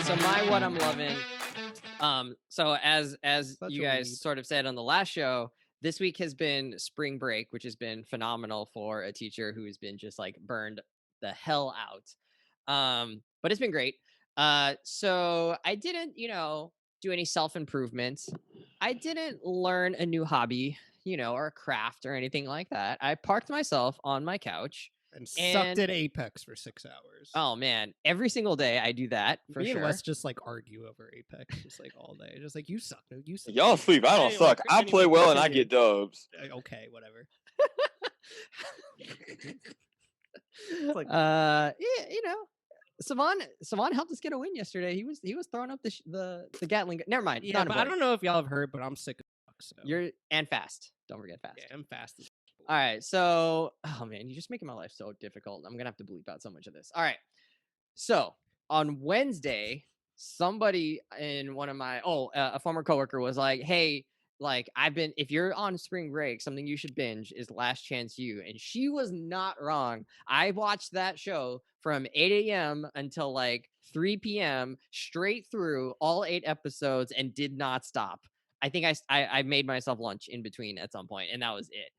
So my what I'm loving. So as Such you a guys lead. sort of said on the last show, this week has been spring break, which has been phenomenal for a teacher who has been just like burned the hell out. But it's been great. So I didn't, do any self-improvement. I didn't learn a new hobby, or a craft or anything like that. I parked myself on my couch And sucked and at Apex for 6 hours. oh man, every single day I do that for Me sure. and Wes just like argue over Apex just like all day. Just like you suck. No, you suck. Y'all sleep. I don't Anyway, suck. I play well and I continue. get dubs. Okay, whatever. like, Yeah, Savon helped us get a win yesterday. He was throwing up the Gatling. Never mind. Yeah, but I don't know if y'all have heard, but I'm sick of so. You're and fast. Don't forget fast. Yeah, I'm fast. All right. So, oh man, you're just making my life so difficult. I'm gonna have to bleep out so much of this. All right. So on Wednesday, somebody in one of my a former coworker was like, "Hey, like if you're on spring break, something you should binge is Last Chance U." And she was not wrong. I watched that show from 8 a.m. until like 3 p.m. straight through all 8 episodes and did not stop. I think I made myself lunch in between at some point, and that was it.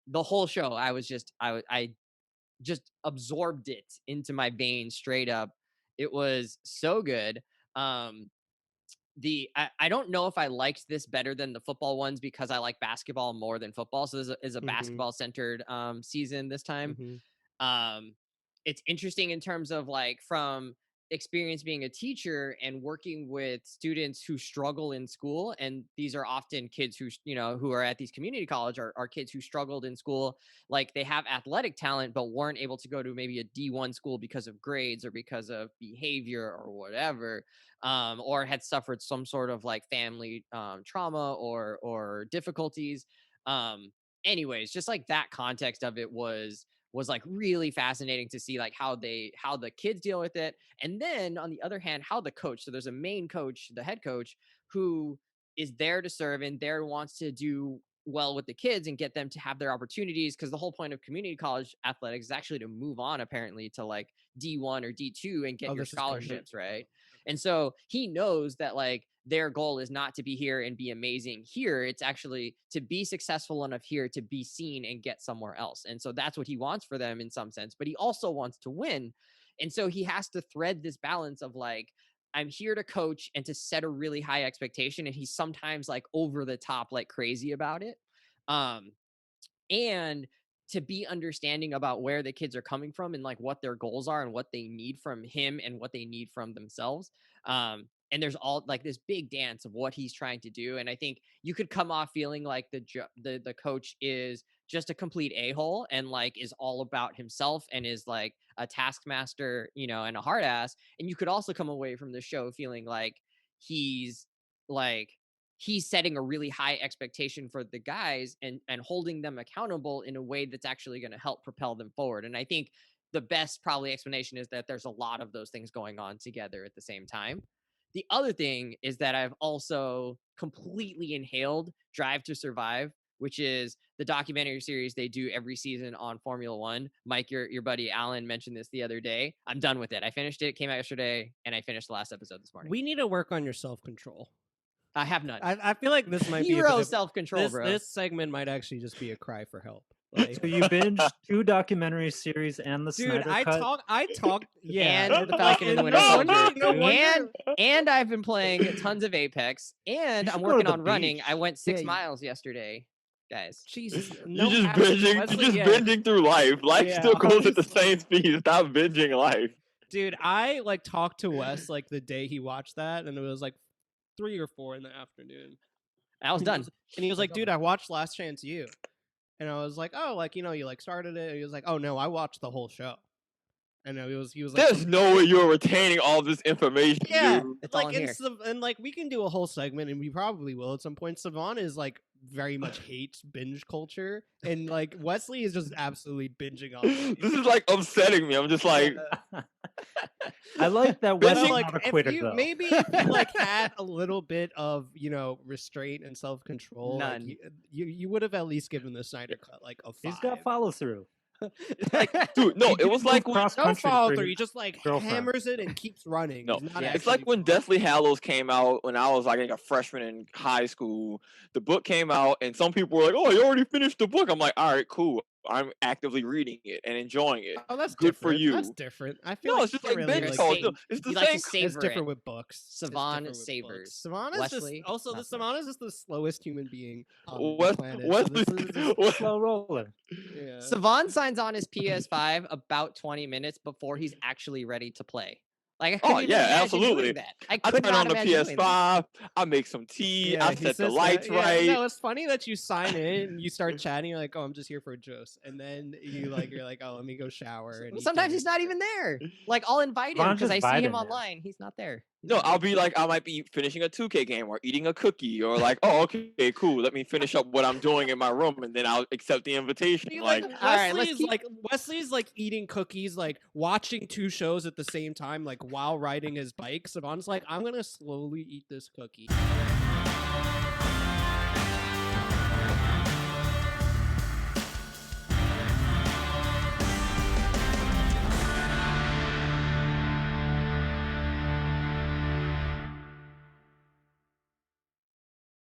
The whole show I just absorbed it into my veins straight up. It was so good. I don't know if I liked this better than the football ones because I like basketball more than football. So this is a basketball centered season this time. It's interesting in terms of like from experience being a teacher and working with students who struggle in school, and these are often kids who are at these community college are kids who struggled in school. Like they have athletic talent but weren't able to go to maybe a D1 school because of grades or because of behavior or whatever, or had suffered some sort of like family trauma or difficulties. Anyways, just like that context of it was like really fascinating to see like how the kids deal with it. And then on the other hand, how the coach, so there's a main coach, the head coach, who is there to serve and there wants to do well with the kids and get them to have their opportunities, because the whole point of community college athletics is actually to move on apparently to like D1 or D2 and get your scholarships, right? And so he knows that like their goal is not to be here and be amazing here. It's actually to be successful enough here to be seen and get somewhere else. And so that's what he wants for them in some sense, but he also wants to win. And so he has to thread this balance of like, I'm here to coach and to set a really high expectation. And he's sometimes like over the top, like crazy about it. And to be understanding about where the kids are coming from and like what their goals are and what they need from him and what they need from themselves. And there's all like this big dance of what he's trying to do. And I think you could come off feeling like the coach is just a complete a-hole and like is all about himself and is like a taskmaster, and a hard ass. And you could also come away from the show feeling like he's setting a really high expectation for the guys and holding them accountable in a way that's actually going to help propel them forward. And I think the best probably explanation is that there's a lot of those things going on together at the same time. The other thing is that I've also completely inhaled Drive to Survive, which is the documentary series they do every season on Formula One. Mike, your buddy Alan mentioned this the other day. I'm done with it. I finished it. It came out yesterday, and I finished the last episode this morning. We need to work on your self-control. I have none. I feel like this might be zero self-control, bro. This segment might actually just be a cry for help. Like, so you binged 2 documentary series and the Snyder Cut? I talk, yeah. And the Falcon and the Winter Soldier. And I've been playing tons of Apex. And I'm working on running. I went 6 miles yesterday, guys. Jesus. You're just binging through life. Life still goes at the same speed. Stop binging life. Dude, I like talked to Wes like the day he watched that, and it was like 3 or 4 in the afternoon. I was done. And he was like, dude, I watched Last Chance U. And I was like, oh, like, you like started it. And he was like, oh no, I watched the whole show. And he was like, there's no way you're retaining all this information. Yeah, dude. It's all in here. And like we can do a whole segment, and we probably will at some point. Savon is like very much hates binge culture, and like Wesley is just absolutely binging on it. This is like upsetting me. I'm just like, I like that Wesley's not a quitter, though. Maybe if you like had a little bit of restraint and self control, none. Like, you would have at least given the Snyder Cut like a 5. He's got follow through. Dude, no, it was like when, cross No country follow for through. his He just like girlfriend. hammers it and keeps running. no, He's not it's like actually when Deathly Hallows came out when I was like a freshman in high school. The book came out, and some people were like, "Oh, you already finished the book." I'm like, "All right, cool. I'm actively reading it and enjoying it. Oh, that's Good for different. you." That's different. I feel No, like it's just you like can't binge really, You're culture. saying- It's the you like same. to savor It's different it. with books. It's Savon different with savors. books. Savon is Wesley, just also not the so much. Savon is just the slowest human being on Wes- the planet. So Wesley, this is just, Wes- Slow rolling. yeah. Savon signs on his PS5 about 20 minutes before he's actually ready to play. Like I couldn't Oh, even yeah, imagine absolutely. doing that. I I could turn not on the imagine doing that. PS5. I make some tea. Yeah, I he set the says lights that. Yeah, right. no, it's funny that you sign in and you start chatting. You're like, oh, I'm just here for Joe's, and then you're like, oh, let me go shower. And eat Sometimes dinner. he's not even there. Like I'll invite him Savon's because I just see him vibing now. online. He's not there. No, I'll be like, I might be finishing a 2K game or eating a cookie or like, oh, okay, cool. Let me finish up what I'm doing in my room and then I'll accept the invitation. See, Like, right, let's keep- Wesley's like eating cookies, like watching 2 shows at the same time, like while riding his bike. Savon's like, I'm gonna slowly eat this cookie.